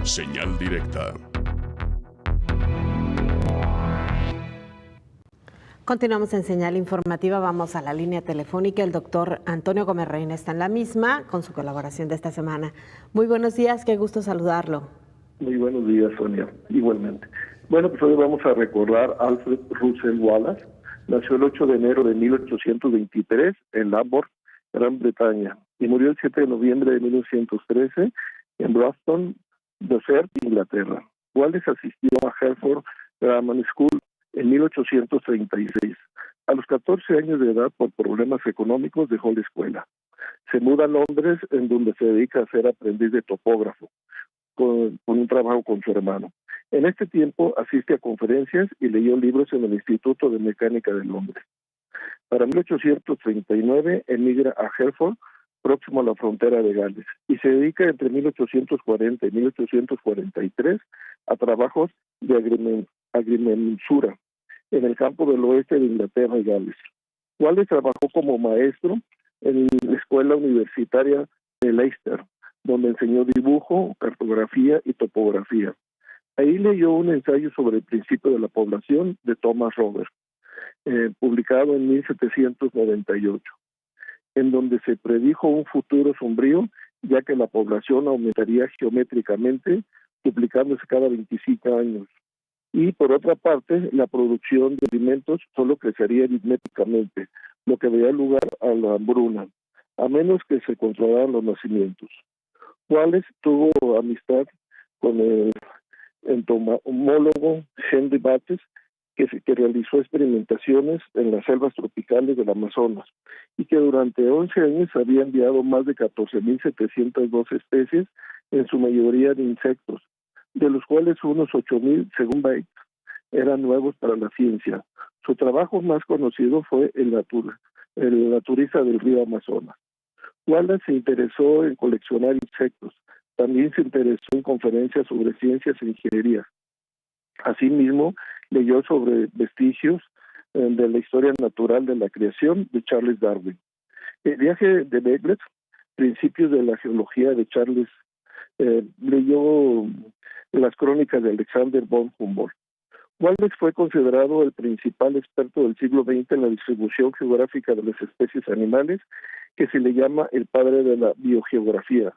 Señal directa. Continuamos en Señal Informativa, vamos a la línea telefónica. El doctor Antonio Gómez Reina está en la misma con su colaboración de esta semana. Muy buenos días, qué gusto saludarlo. Muy buenos días, Sonia, igualmente. Bueno, pues hoy vamos a recordar a Alfred Russel Wallace. Nació el 8 de enero de 1823 en Lambeth, Gran Bretaña, y murió el 7 de noviembre de 1913 en Boston, Dorset, Inglaterra. Wallace asistió a Hertford Grammar School en 1836. A los 14 años de edad, por problemas económicos, dejó la escuela. Se muda a Londres, en donde se dedica a ser aprendiz de topógrafo, con un trabajo con su hermano. En este tiempo asiste a conferencias y leyó libros en el Instituto de Mecánica de Londres. Para 1839 emigra a Hertford, próximo a la frontera de Gales, y se dedica entre 1840 y 1843 a trabajos de agrimensura en el campo del oeste de Inglaterra y Gales. Wallace trabajó como maestro en la escuela universitaria de Leicester, donde enseñó dibujo, cartografía y topografía. Ahí leyó un ensayo sobre el principio de la población de Thomas Roberts, publicado en 1798, en donde se predijo un futuro sombrío, ya que la población aumentaría geométricamente, duplicándose cada 25 años. Y por otra parte, la producción de alimentos solo crecería aritméticamente, lo que daría lugar a la hambruna, a menos que se controlaran los nacimientos. Wallace tuvo amistad con el entomólogo Henry Bates, que realizó experimentaciones en las selvas tropicales del Amazonas y que durante 11 años había enviado más de 14.702 especies, en su mayoría de insectos, de los cuales unos 8.000, según Bates, eran nuevos para la ciencia. Su trabajo más conocido fue el naturista del río Amazonas. Wallace se interesó en coleccionar insectos. También se interesó en conferencias sobre ciencias e ingeniería. Asimismo, leyó sobre vestigios de la historia natural de la creación de Charles Darwin. El viaje de Beagle, principios de la geología de Charles, leyó las crónicas de Alexander von Humboldt. Wallace fue considerado el principal experto del siglo XX en la distribución geográfica de las especies animales, que se le llama el padre de la biogeografía.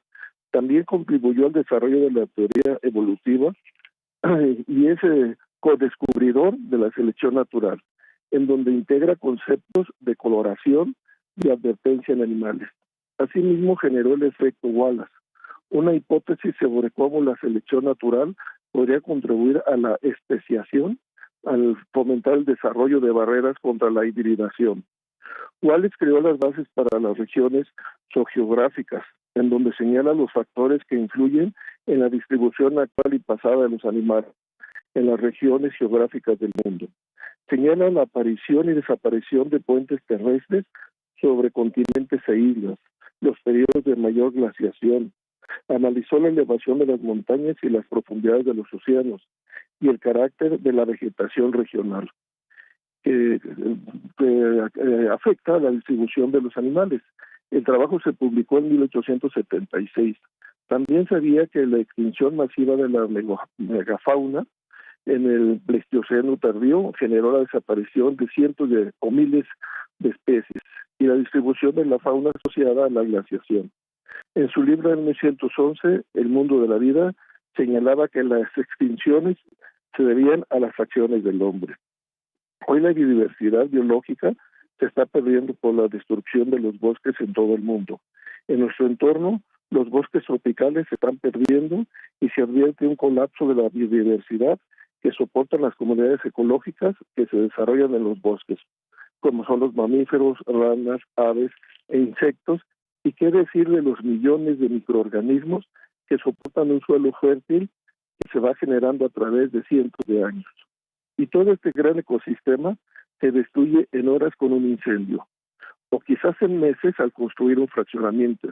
También contribuyó al desarrollo de la teoría evolutiva y es co-descubridor de la selección natural, en donde integra conceptos de coloración y advertencia en animales. Asimismo, generó el efecto Wallace, una hipótesis sobre cómo la selección natural podría contribuir a la especiación, al fomentar el desarrollo de barreras contra la hibridación. Wallace creó las bases para las regiones geográficas, en donde señala los factores que influyen en la distribución actual y pasada de los animales en las regiones geográficas del mundo. Señala la aparición y desaparición de puentes terrestres sobre continentes e islas, los periodos de mayor glaciación. Analizó la elevación de las montañas y las profundidades de los océanos y el carácter de la vegetación regional que afecta a la distribución de los animales. El trabajo se publicó en 1876. También sabía que la extinción masiva de la megafauna en el Pleistoceno tardío generó la desaparición de cientos o miles de especies y la distribución de la fauna asociada a la glaciación. En su libro de 1911, El mundo de la vida, señalaba que las extinciones se debían a las acciones del hombre. Hoy la biodiversidad biológica se está perdiendo por la destrucción de los bosques en todo el mundo. En nuestro entorno, los bosques tropicales se están perdiendo y se advierte un colapso de la biodiversidad que soportan las comunidades ecológicas que se desarrollan en los bosques, como son los mamíferos, ranas, aves e insectos, y qué decir de los millones de microorganismos que soportan un suelo fértil que se va generando a través de cientos de años. Y todo este gran ecosistema se destruye en horas con un incendio, o quizás en meses al construir un fraccionamiento.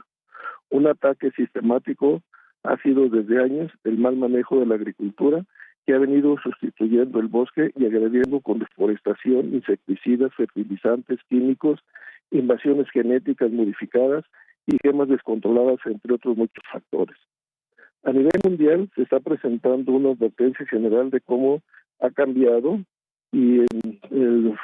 Un ataque sistemático ha sido desde años el mal manejo de la agricultura, que ha venido sustituyendo el bosque y agrediendo con deforestación, insecticidas, fertilizantes, químicos, invasiones genéticas modificadas y quemas descontroladas, entre otros muchos factores. A nivel mundial se está presentando una advertencia general de cómo ha cambiado y en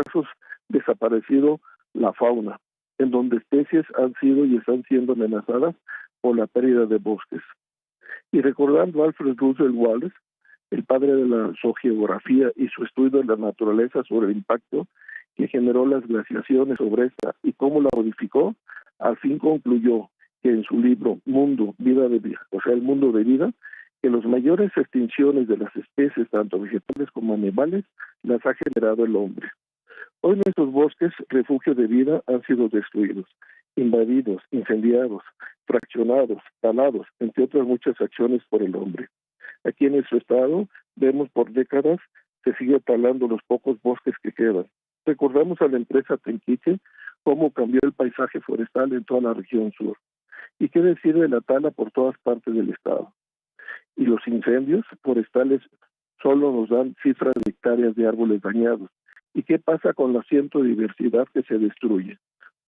casos desaparecido la fauna, en donde especies han sido y están siendo amenazadas por la pérdida de bosques. Y recordando a Alfred Russel Wallace, el padre de la geografía y su estudio de la naturaleza sobre el impacto que generó las glaciaciones sobre esta y cómo la modificó, al fin concluyó que en su libro Mundo, Vida de Vida, o sea, el mundo de vida, que las mayores extinciones de las especies, tanto vegetales como animales, las ha generado el hombre. Hoy nuestros bosques, refugio de vida, han sido destruidos, invadidos, incendiados, fraccionados, talados, entre otras muchas acciones por el hombre. Aquí en nuestro estado vemos por décadas se sigue talando los pocos bosques que quedan. Recordamos a la empresa Tenquiche cómo cambió el paisaje forestal en toda la región sur. ¿Y qué decir de la tala por todas partes del estado? Y los incendios forestales solo nos dan cifras de hectáreas de árboles dañados. ¿Y qué pasa con la cientodiversidad que se destruye?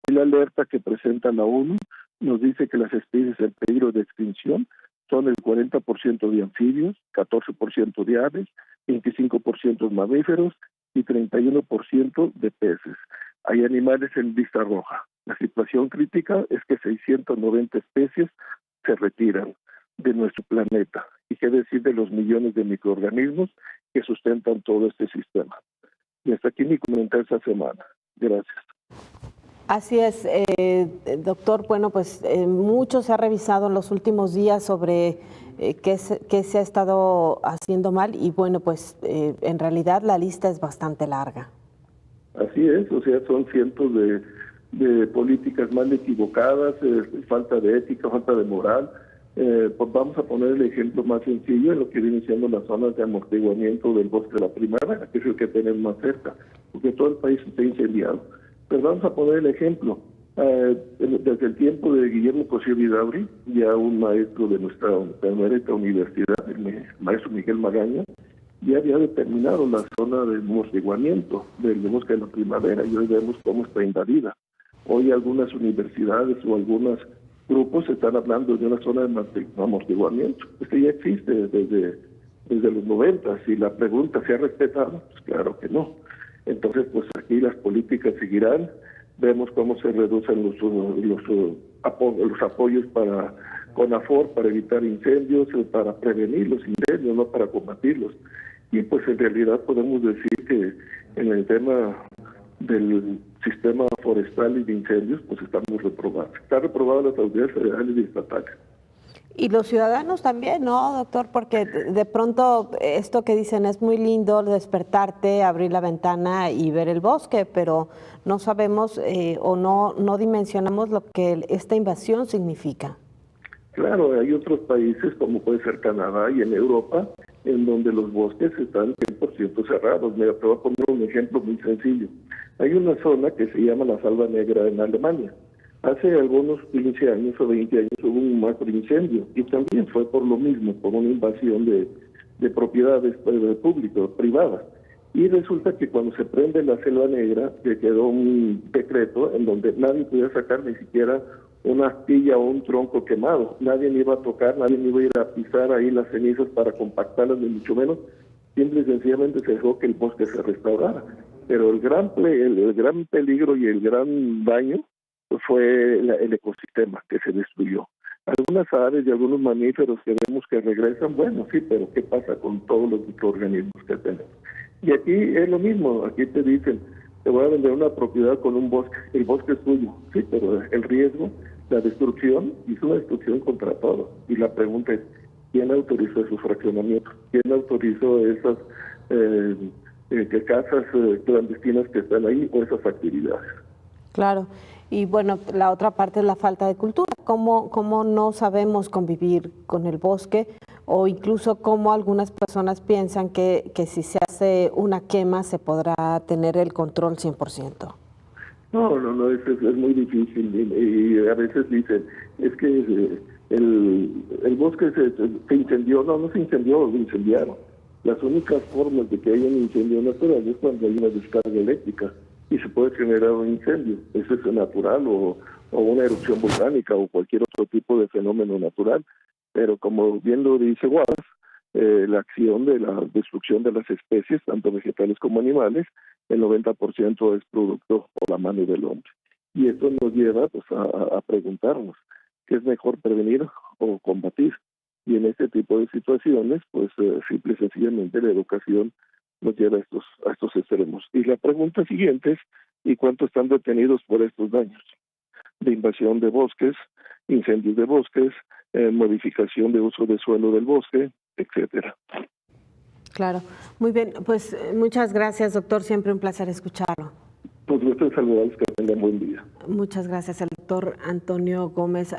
Y la alerta que presenta la ONU nos dice que las especies en peligro de extinción son el 40% de anfibios, 14% de aves, 25% mamíferos y 31% de peces. Hay animales en lista roja. La situación crítica es que 690 especies se retiran de nuestro planeta. ¿Y qué decir de los millones de microorganismos que sustentan todo este sistema? Y hasta aquí mi comentario esta semana. Gracias. Así es, doctor. Bueno, pues mucho se ha revisado en los últimos días sobre qué se ha estado haciendo mal y bueno, pues en realidad la lista es bastante larga. Así es, o sea, son cientos de políticas mal equivocadas, falta de ética, falta de moral. Pues vamos a poner el ejemplo más sencillo en lo que viene siendo las zonas de amortiguamiento del bosque de la primavera, que es el que tenemos más cerca, porque todo el país está incendiado. Pero vamos a poner el ejemplo. Desde el tiempo de Guillermo Cosío Vidaurri, ya un maestro de nuestra benemérita universidad, el maestro Miguel Magaña, ya había determinado la zona de amortiguamiento del bosque de la primavera y hoy vemos cómo está invadida. Hoy algunas universidades o algunos grupos están hablando de una zona de amortiguamiento. Esto ya existe desde los 90. Si la pregunta se ha respetado, pues claro que no. Entonces, pues aquí las políticas seguirán. Vemos cómo se reducen los apoyos para CONAFOR para evitar incendios, para prevenir los incendios, no para combatirlos. Y pues en realidad podemos decir que en el tema del sistema forestal y de incendios, pues estamos reprobados. Están reprobadas las autoridades federales y estatales. Y los ciudadanos también, ¿no, doctor? Porque de pronto esto que dicen es muy lindo, despertarte, abrir la ventana y ver el bosque, pero no sabemos o no dimensionamos lo que esta invasión significa. Claro, hay otros países como puede ser Canadá y en Europa, en donde los bosques están 100% cerrados. Mira, te voy a poner un ejemplo muy sencillo. Hay una zona que se llama la Selva Negra en Alemania. Hace algunos 15 años o 20 años hubo un macroincendio y también fue por lo mismo, por una invasión de propiedades públicas, privadas. Y resulta que cuando se prende la Selva Negra, que quedó un decreto en donde nadie podía sacar ni siquiera una astilla o un tronco quemado. Nadie iba a tocar, nadie iba a ir a pisar ahí las cenizas para compactarlas, ni mucho menos. Simple y sencillamente se dejó que el bosque se restaurara. Pero el gran peligro y el gran daño fue el ecosistema que se destruyó. Algunas aves y algunos mamíferos que vemos que regresan, bueno, sí, pero ¿qué pasa con todos los microorganismos que tenemos? Y aquí es lo mismo, aquí te dicen, te voy a vender una propiedad con un bosque, el bosque es tuyo, sí, pero el riesgo, la destrucción, es una destrucción contra todo. Y la pregunta es, ¿quién autorizó esos fraccionamientos? ¿Quién autorizó esas casas clandestinas que están ahí o esas actividades? Claro, y bueno, la otra parte es la falta de cultura. ¿Cómo no sabemos convivir con el bosque? O incluso cómo algunas personas piensan que si se hace una quema se podrá tener el control 100%. No, es muy difícil y a veces dicen, es que el bosque se incendió. No se incendió, lo incendiaron. Las únicas formas de que haya un incendio natural es cuando hay una descarga eléctrica y se puede generar un incendio. Eso es natural o una erupción volcánica o cualquier otro tipo de fenómeno natural. pero como bien lo dice Wallace, la acción de la destrucción de las especies, tanto vegetales como animales, el 90% es producto por la mano del hombre. Y esto nos lleva pues, a preguntarnos, ¿qué es mejor prevenir o combatir? Y en este tipo de situaciones, pues simple y sencillamente la educación nos lleva a estos extremos. Y la pregunta siguiente es, ¿y cuántos están detenidos por estos daños? De invasión de bosques, incendios de bosques, modificación de uso de suelo del bosque, etcétera. Claro, muy bien, pues muchas gracias, doctor, siempre un placer escucharlo. Pues gusto en saludarles, que tengan buen día. Muchas gracias, el doctor Antonio Gómez